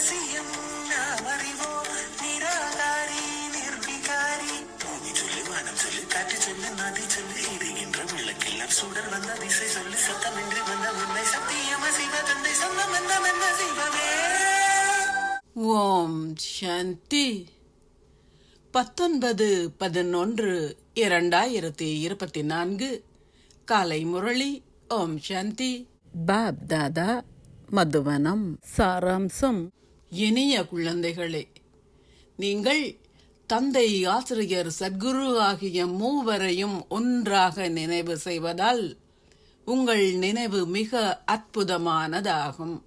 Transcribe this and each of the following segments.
ரகசியம் நாம் அறிவோம். நிராகாரி நிர்விகாரி. பூமி சொல்லு, வானம் சொல்லு, காற்று சொல்லு, நதி சொல்லு, எரிகின்ற விளக்கெல்லாம் சுடர் வந்த திசை சொல்லு, சத்தமின்றி வந்த உண்மை சத்தியம சிவ தந்தை சொந்தம் என்ன சிவமே. ஓம் சாந்தி. 19/11/2024 காலை முரளி. ஓம் சாந்தி. பாப் தாதா, மதுவனம். சாராம்சம். இனிய குழந்தைகளே, நீங்கள் தந்தை, ஆசிரியர், சத்குரு ஆகிய மூவரையும் ஒன்றாக நினைவு செய்வதால் உங்கள் நினைவு மிக அற்புதமானதாகும்.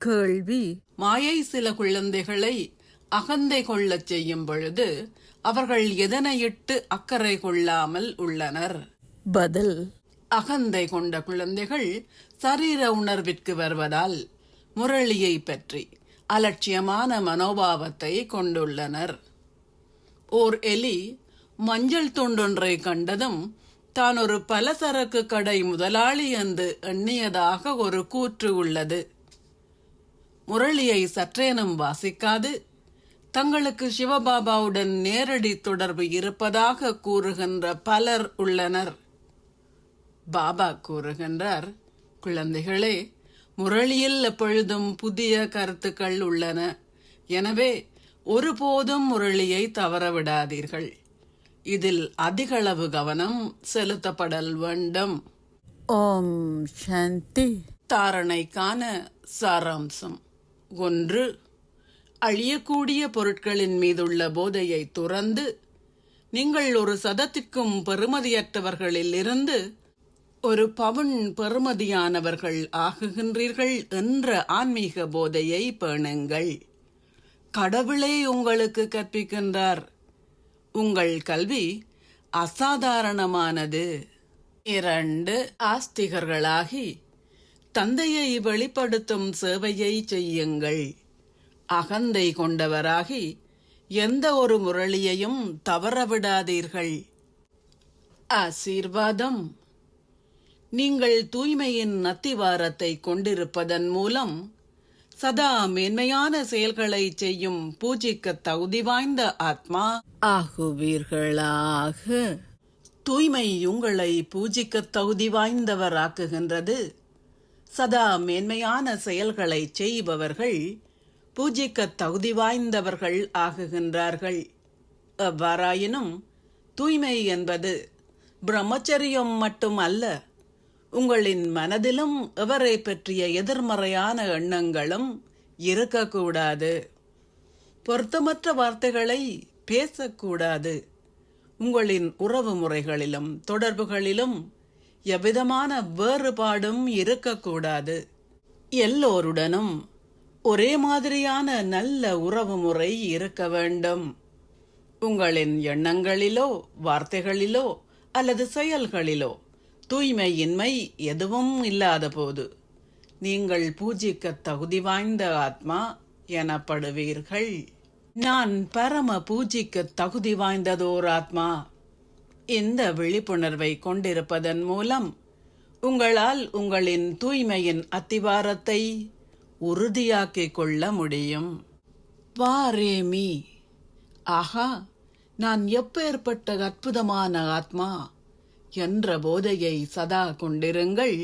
கேள்வி: மாயை சில குழந்தைகளை அகந்தை கொள்ளச் செய்யும் பொழுது அவர்கள் எதனையிட்டு அக்கறை கொள்ளாமல் உள்ளனர்? பதில்: அகந்தை கொண்ட குழந்தைகள் சரீர உணர்விற்கு வருவதால் முரளியை பற்றி அலட்சியமான மனோபாவத்தை கொண்டுள்ளனர். ஓர் எலி மஞ்சள் துண்டொன்றை கண்டதும் தான் ஒரு பலசரக்கு கடை முதலாளி என்று எண்ணியதாக ஒரு கூற்று உள்ளது. முரளியை சற்றேனும் வாசிக்காது தங்களுக்கு சிவபாபாவுடன் நேரடி தொடர்பு இருப்பதாக கூறுகின்ற பலர் உள்ளனர். பாபா கூறுகின்றார், குழந்தைகளே, முரளியில் எப்பொழுதும் புதிய கருத்துக்கள் உள்ளன. எனவே ஒருபோதும் முரளியை தவறவிடாதீர்கள். இதில் அதிகளவு கவனம் செலுத்தப்படல் வேண்டும். ஓம் சாந்தி. தாரணைக்கான சாராம்சம். 1. அழியக்கூடிய பொருட்களின் மீதுள்ள போதையை துறந்து நீங்கள் ஒரு சதத்திற்கும் பெறுமதியற்றவர்களில் இருந்து ஒரு பவுன் பெறுமதியானவர்கள் ஆகுகின்றீர்கள் என்ற ஆன்மீக போதையை பேணுங்கள். கடவுளே உங்களுக்கு கற்பிக்கின்றார். உங்கள் கல்வி அசாதாரணமானது. 2. ஆஸ்திகர்களாகி தந்தையை வெளிப்படுத்தும் சேவையை செய்யுங்கள். அகந்தை கொண்டவராகி எந்த ஒரு முரளியையும் தவறவிடாதீர்கள். ஆசீர்வாதம். நீங்கள் தூய்மையின் அத்திவாரத்தை கொண்டிருப்பதன் மூலம் சதா மேன்மையான செயல்களை செய்யும் பூஜிக்க தகுதி வாய்ந்த ஆத்மா ஆகுவீர்களாக. தூய்மை உங்களை பூஜிக்க தகுதி வாய்ந்தவராக்குகின்றது. சதா மேன்மையான செயல்களை செய்பவர்கள் பூஜிக்க தகுதி வாய்ந்தவர்கள் ஆகுகின்றார்கள். எவ்வாறாயினும் தூய்மை என்பது பிரம்மச்சரியம் மட்டும் அல்ல. உங்களின் மனதிலும் எவரை பற்றிய எதிர்மறையான எண்ணங்களும் இருக்கக்கூடாது. பொருத்தமற்ற வார்த்தைகளை பேசக்கூடாது. உங்களின் உறவு முறைகளிலும் தொடர்புகளிலும் எவ்விதமான வேறுபாடும் இருக்கக்கூடாது. எல்லோருடனும் ஒரே மாதிரியான நல்ல உறவு முறை இருக்க வேண்டும். உங்களின் எண்ணங்களிலோ வார்த்தைகளிலோ அல்லது செயல்களிலோ தூய்மையின்மை எதுவும் இல்லாத போது நீங்கள் பூஜிக்க தகுதி வாய்ந்த ஆத்மா எனப்படுவீர்கள். நான் பரம பூஜிக்க தகுதி வாய்ந்ததோர் ஆத்மா. இந்த விழிப்புணர்வை கொண்டிருப்பதன் மூலம் உங்களால் உங்களின் தூய்மையின் அத்திவாரத்தை உறுதியாக்கிக் கொள்ள முடியும். வாரேமி. ஆஹா, நான் எப்பேற்பட்ட அற்புதமான ஆத்மா என்ற போதையை சதா கொண்டிருங்கள்.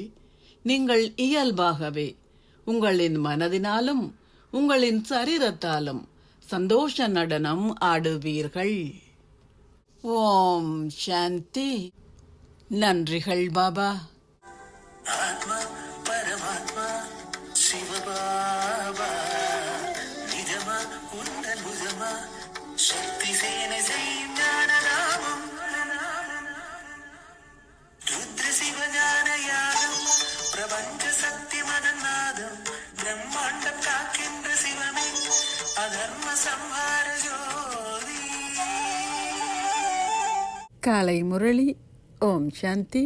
நீங்கள் இயல்பாகவே உங்களின் மனதினாலும் உங்களின் சரீரத்தாலும் சந்தோஷ நடனம் ஆடுவீர்கள். ஓம் சாந்தி. நன்றிகள் பாபா. ஆத்மா பரமாத்மா சிவபாபா நிஜமா உந்தன் புஜமா சக்தி சேனை செய்யும் ஞானநாமம் ருத்ர சிவஞான யாகம் பிரபஞ்ச சக்தி மதநாதம் பிரம்மாண்டம் காக்கின்ற சிவமே அதர்ம சம்ஹார ஜோதி. காலை முரளி. ஓம் சாந்தி.